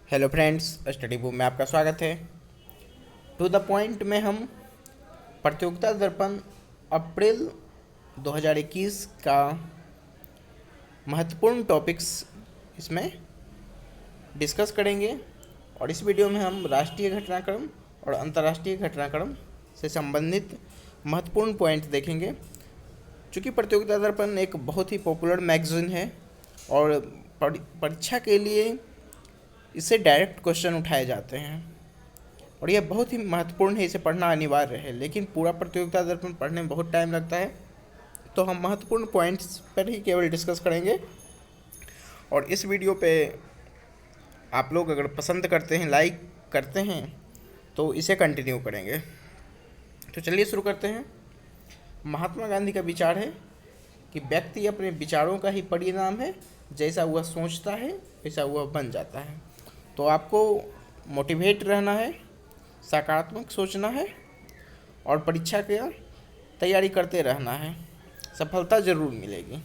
Hello friends, study book में आपका स्वागत है। टू द पॉइंट में हम प्रतियोगिता दर्पण अप्रैल 2021 का महत्वपूर्ण टॉपिक्स इसमें डिस्कस करेंगे और इस वीडियो में हम राष्ट्रीय घटनाक्रम और अंतर्राष्ट्रीय घटनाक्रम से संबंधित महत्वपूर्ण पॉइंट देखेंगे। चूँकि प्रतियोगिता दर्पण एक बहुत ही पॉपुलर मैगज़ीन है और परीक्षा के लिए इससे डायरेक्ट क्वेश्चन उठाए जाते हैं और यह बहुत ही महत्वपूर्ण है, इसे पढ़ना अनिवार्य है। लेकिन पूरा प्रतियोगिता दर्पण पढ़ने में बहुत टाइम लगता है, तो हम महत्वपूर्ण पॉइंट्स पर ही केवल डिस्कस करेंगे। और इस वीडियो पे आप लोग अगर पसंद करते हैं, लाइक करते हैं, तो इसे कंटिन्यू करेंगे। तो चलिए शुरू करते हैं। महात्मा गांधी का विचार है कि व्यक्ति अपने विचारों का ही परिणाम है, जैसा वह सोचता है वैसा वह बन जाता है। तो आपको मोटिवेट रहना है, सकारात्मक सोचना है और परीक्षा की तैयारी करते रहना है। सफलता ज़रूर मिलेगी,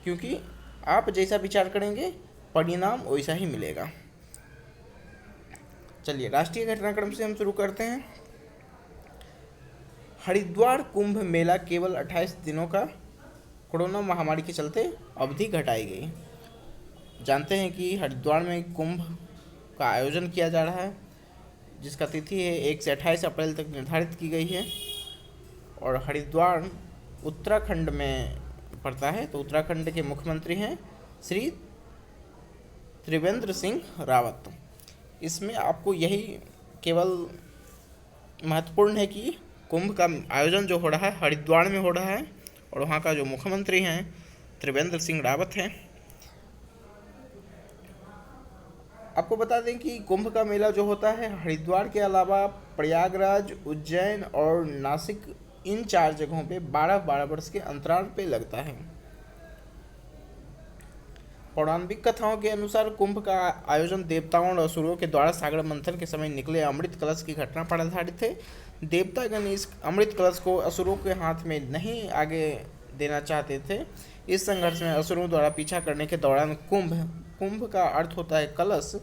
क्योंकि आप जैसा विचार करेंगे परिणाम वैसा ही मिलेगा। चलिए राष्ट्रीय घटनाक्रम से हम शुरू करते हैं। हरिद्वार कुंभ मेला केवल 28 दिनों का कोरोना महामारी के चलते अवधि घटाई गई। जानते हैं कि हरिद्वार में कुंभ का आयोजन किया जा रहा है, जिसका तिथि है 1 से 28 अप्रैल तक निर्धारित की गई है। और हरिद्वार उत्तराखंड में पड़ता है, तो उत्तराखंड के मुख्यमंत्री हैं श्री त्रिवेंद्र सिंह रावत। इसमें आपको यही केवल महत्वपूर्ण है कि कुंभ का आयोजन जो हो रहा है हरिद्वार में हो रहा है और वहाँ का जो मुख्यमंत्री हैं त्रिवेंद्र सिंह रावत हैं। आपको बता दें कि कुंभ का मेला जो होता है हरिद्वार के अलावा प्रयागराज, उज्जैन और नासिक, इन 4 जगहों पे 12-12 वर्ष के अंतराल पे लगता है। पौराणिक कथाओं के अनुसार कुंभ का आयोजन देवताओं और असुरों के द्वारा सागर मंथन के समय निकले अमृत कलश की घटना पर आधारित है। देवतागण इस अमृत कलश को असुरों के हाथ में नहीं आगे देना चाहते थे। इस संघर्ष में असुरों द्वारा पीछा करने के दौरान कुंभ का अर्थ होता है कलश,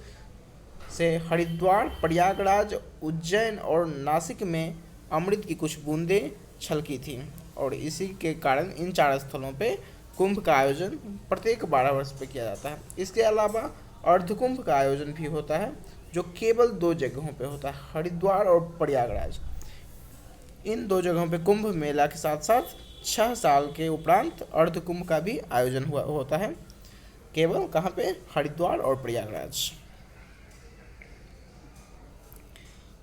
से हरिद्वार, प्रयागराज, उज्जैन और नासिक में अमृत की कुछ बूंदें छलकी थीं और इसी के कारण इन 4 स्थलों पे कुंभ का आयोजन प्रत्येक 12 वर्ष पे किया जाता है। इसके अलावा अर्धकुंभ का आयोजन भी होता है, जो केवल 2 जगहों पे होता है, हरिद्वार और प्रयागराज। इन 2 जगहों पे कुंभ मेला के साथ साथ 6 साल के उपरांत अर्धकुंभ का भी आयोजन होता है, केवल कहाँ पे, हरिद्वार और प्रयागराज।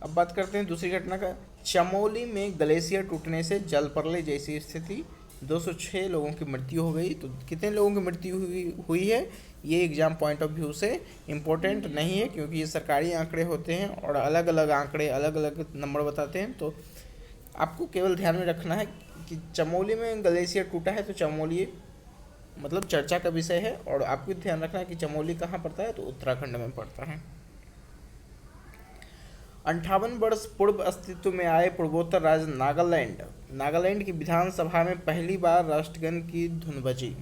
अब बात करते हैं दूसरी घटना का। चमोली में ग्लेशियर टूटने से जल प्रलय जैसी स्थिति, 206 लोगों की मृत्यु हो गई। तो कितने लोगों की मृत्यु हुई है, ये एग्जाम पॉइंट ऑफ व्यू से इम्पोर्टेंट नहीं है, क्योंकि ये सरकारी आंकड़े होते हैं और अलग अलग आंकड़े अलग अलग नंबर बताते हैं। तो आपको केवल ध्यान में रखना है कि चमोली में ग्लेशियर टूटा है, तो चमोली मतलब चर्चा का विषय है। और आपको ध्यान रखना है कि चमोली कहाँ पड़ता है, तो उत्तराखंड में पड़ता है। 58 वर्ष पूर्व अस्तित्व में आए पूर्वोत्तर राज्य नागालैंड की विधानसभा में पहली बार राष्ट्रगान की धुन बजी।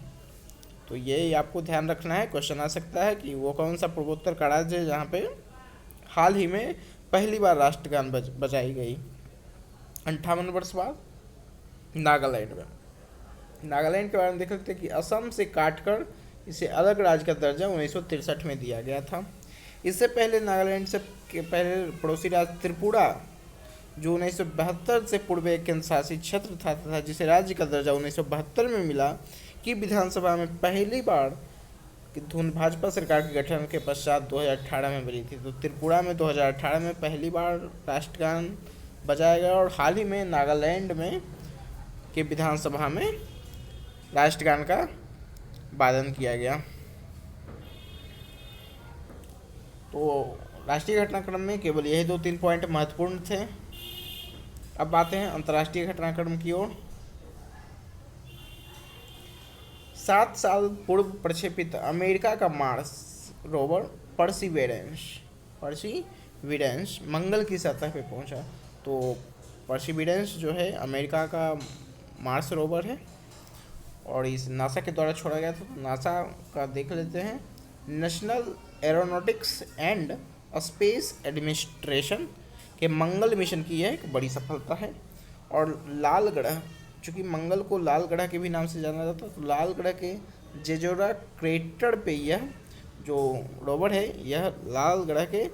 तो ये आपको ध्यान रखना है, क्वेश्चन आ सकता है कि वो कौन सा पूर्वोत्तर का राज्य है जहाँ पे हाल ही में पहली बार राष्ट्रगान बजाई गई। 58 वर्ष बाद नागालैंड के बारे में देख सकते हैं कि असम से काटकर इसे अलग राज्य का दर्जा 1963 में दिया गया था। इससे पहले नागालैंड से पहले पड़ोसी राज्य त्रिपुरा, जो 1972 से पूर्व एक केंद्र शासित क्षेत्र था, जिसे राज्य का दर्जा 1972 में मिला, की विधानसभा में पहली बार की धुन भाजपा सरकार के गठन के पश्चात 2018 में बजी थी। तो त्रिपुरा में 2018 में पहली बार राष्ट्रगान बजाया गया और हाल ही में नागालैंड में के विधानसभा में राष्ट्रगान का वादन किया गया। तो राष्ट्रीय घटनाक्रम में केवल यही 2-3 पॉइंट महत्वपूर्ण थे। अब आते हैं अंतर्राष्ट्रीय घटनाक्रम की ओर। 7 साल पूर्व प्रक्षेपित अमेरिका का मार्स रोवर पर्सिविडेंस मंगल की सतह पे पहुंचा। तो पर्सिविडेंस जो है अमेरिका का मार्स रोवर है और इस नासा के द्वारा छोड़ा गया था। तो नासा का देख लेते हैं। National aeronautics and space administration के मंगल मिशन की यह एक बड़ी सफलता है। और लाल ग्रह, चूँकि मंगल को लाल ग्रह के भी नाम से जाना जाता है, तो लाल ग्रह के जेजोरा क्रेटर पे यह जो रोवर है यह लाल ग्रह के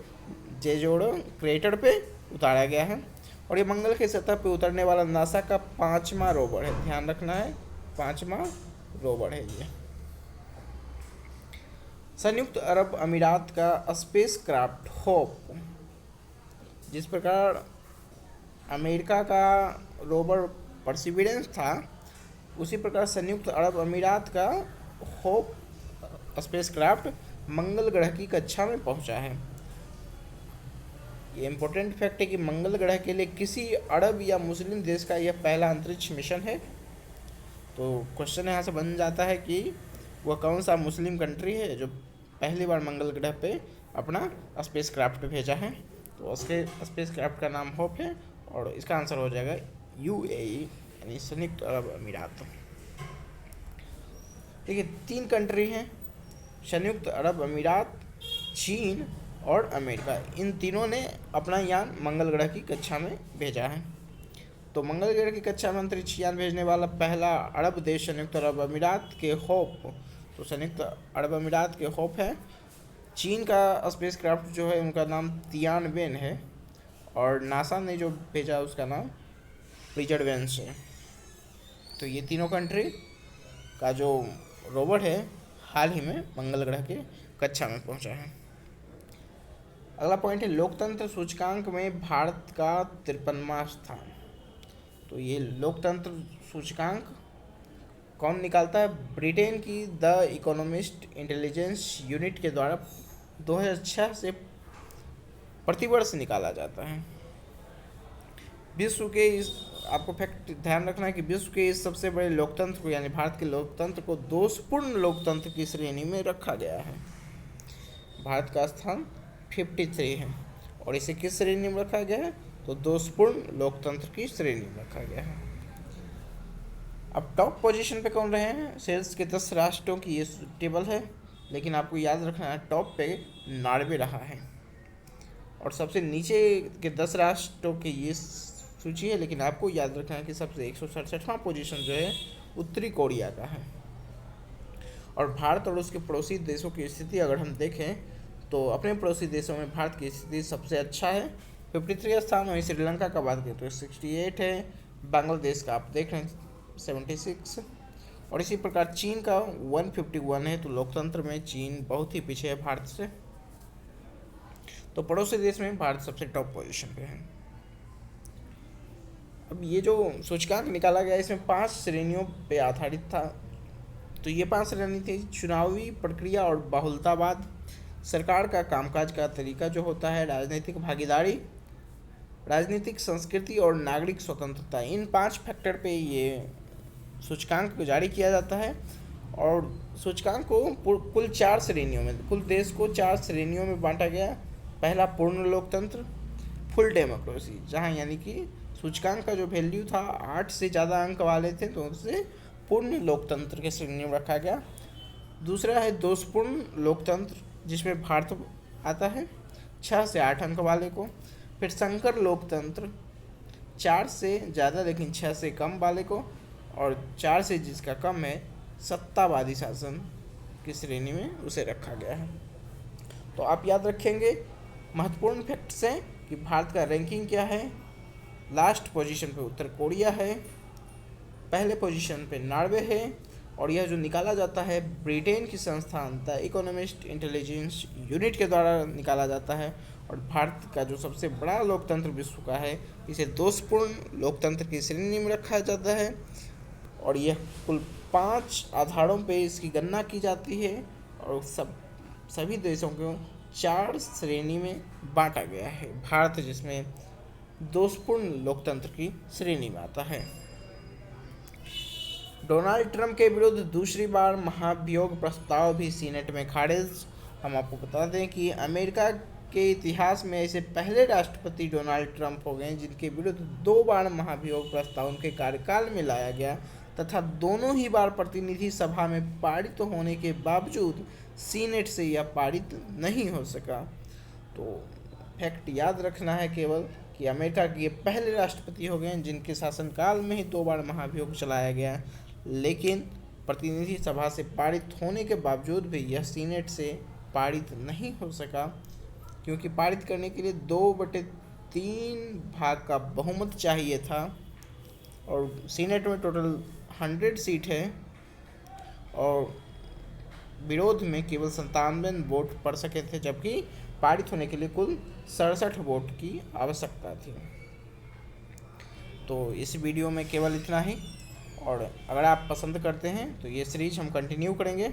जेजोरा क्रेटर पे उतारा गया है। और ये मंगल की सतह पे उतरने वाला नासा का 5वां रोवर है, ध्यान रखना है 5वां रोवर है ये। संयुक्त अरब अमीरात का स्पेस क्राफ्ट होप, जिस प्रकार अमेरिका का रोवर परसिविडेंस था, उसी प्रकार संयुक्त अरब अमीरात का होप स्पेस क्राफ्ट मंगल ग्रह की कक्षा में पहुंचा है। ये इम्पोर्टेंट फैक्ट है कि मंगल ग्रह के लिए किसी अरब या मुस्लिम देश का यह पहला अंतरिक्ष मिशन है। तो क्वेश्चन यहाँ से बन जाता है कि वह कौन सा मुस्लिम कंट्री है जो पहली बार मंगल ग्रह पे अपना स्पेस क्राफ्ट भेजा है। तो उसके स्पेस क्राफ्ट का नाम होप है और इसका आंसर हो जाएगा UAE यानी संयुक्त अरब अमीरात। देखिए 3 कंट्री हैं, संयुक्त अरब अमीरात, चीन और अमेरिका। इन तीनों ने अपना यान मंगल ग्रह की कक्षा में भेजा है। तो मंगल ग्रह की कक्षा में अंतरिक्ष यान भेजने वाला पहला अरब देश संयुक्त अरब अमीरात के होप, तो संयुक्त अरब अमीरात के होप है। चीन का स्पेस क्राफ्ट जो है उनका नाम तियानवेन है और नासा ने जो भेजा उसका नाम प्रिजर्वेंस है। तो ये तीनों कंट्री का जो रोवर है हाल ही में मंगल ग्रह के कक्षा में पहुंचा है। अगला पॉइंट है लोकतंत्र सूचकांक में भारत का 53वां स्थान। तो ये लोकतंत्र सूचकांक कौन निकालता है? ब्रिटेन की द इकोनॉमिस्ट इंटेलिजेंस यूनिट के द्वारा 2006 से प्रतिवर्ष निकाला जाता है। विश्व के इस, आपको फैक्ट ध्यान रखना है कि विश्व के इस सबसे बड़े लोकतंत्र को यानी भारत के लोकतंत्र को दोषपूर्ण लोकतंत्र की श्रेणी में रखा गया है। भारत का स्थान 53 है और इसे किस श्रेणी में रखा गया है? तो दोषपूर्ण लोकतंत्र की श्रेणी में रखा गया है। अब टॉप पोजीशन पे कौन रहे हैं? सेल्स के 10 राष्ट्रों की ये टेबल है, लेकिन आपको याद रखना है टॉप पे नॉर्वे रहा है और सबसे नीचे के 10 राष्ट्रों की ये सूची है, लेकिन आपको याद रखना है कि सबसे 167वां पोजीशन जो है उत्तरी कोरिया का है। और भारत और उसके पड़ोसी देशों की स्थिति अगर हम देखें तो अपने पड़ोसी देशों में भारत की स्थिति सबसे अच्छा है, 53 स्थान। वहीं श्रीलंका का बात करें तो 68 है, बांग्लादेश का आप देख रहे हैं 76 और इसी प्रकार चीन का 151 है। तो लोकतंत्र में चीन बहुत ही पीछे है भारत से। तो पड़ोसी देश में भारत सबसे टॉप पोजीशन पे है। अब ये जो सूचकांक निकाला गया इसमें 5 श्रेणियों पे आधारित था। तो ये 5 श्रेणी थी: चुनावी प्रक्रिया और बहुलतावाद, सरकार का कामकाज का तरीका जो होता है, राजनीतिक भागीदारी, राजनीतिक संस्कृति और नागरिक स्वतंत्रता। इन 5 फैक्टर पे ये सूचकांक जारी किया जाता है और सूचकांक को कुल 4 श्रेणियों में, कुल देश को 4 श्रेणियों में बांटा गया। पहला पूर्ण लोकतंत्र, फुल डेमोक्रेसी, जहाँ यानी कि सूचकांक का जो वैल्यू था 8 से ज़्यादा अंक वाले थे तो उसे पूर्ण लोकतंत्र के श्रेणी में रखा गया। दूसरा है दोषपूर्ण लोकतंत्र, जिसमें भारत आता है 6 से 8 अंक वाले को। फिर संकर लोकतंत्र 4 से ज़्यादा लेकिन 6 से कम वाले को, और 4 से जिसका कम है सत्तावादी शासन की श्रेणी में उसे रखा गया है। तो आप याद रखेंगे महत्वपूर्ण फैक्ट्स हैं कि भारत का रैंकिंग क्या है। लास्ट पोजीशन पे उत्तर कोरिया है, पहले पोजीशन पे नॉर्वे है और यह जो निकाला जाता है ब्रिटेन की संस्थान द इकोनॉमिस्ट इंटेलिजेंस यूनिट के द्वारा निकाला जाता है। और भारत का जो सबसे बड़ा लोकतंत्र विश्व का है इसे दोषपूर्ण लोकतंत्र की श्रेणी में रखा जाता है और यह कुल 5 आधारों पे इसकी गणना की जाती है और सभी देशों को 4 श्रेणी में बांटा गया है। भारत जिसमें दोषपूर्ण लोकतंत्र की श्रेणी में आता है। डोनाल्ड ट्रंप के विरुद्ध दूसरी बार महाभियोग प्रस्ताव भी सीनेट में खारिज। हम आपको बता दें कि अमेरिका के इतिहास में ऐसे पहले राष्ट्रपति डोनाल्ड ट्रंप हो गए जिनके विरुद्ध 2 बार महाभियोग प्रस्ताव उनके कार्यकाल में लाया गया तथा दोनों ही बार प्रतिनिधि सभा में पारित होने के बावजूद सीनेट से यह पारित नहीं हो सका। तो फैक्ट याद रखना है केवल कि अमेरिका के ये पहले राष्ट्रपति हो गए हैं जिनके शासनकाल में ही 2 बार महाभियोग चलाया गया, लेकिन प्रतिनिधि सभा से पारित होने के बावजूद भी यह सीनेट से पारित नहीं हो सका, क्योंकि पारित करने के लिए 2/3 भाग का बहुमत चाहिए था और सीनेट में टोटल 100 सीट है और विरोध में केवल 97 वोट पड़ सके थे, जबकि पारित होने के लिए कुल 67 वोट की आवश्यकता थी। तो इस वीडियो में केवल इतना ही, और अगर आप पसंद करते हैं तो ये सीरीज हम कंटिन्यू करेंगे।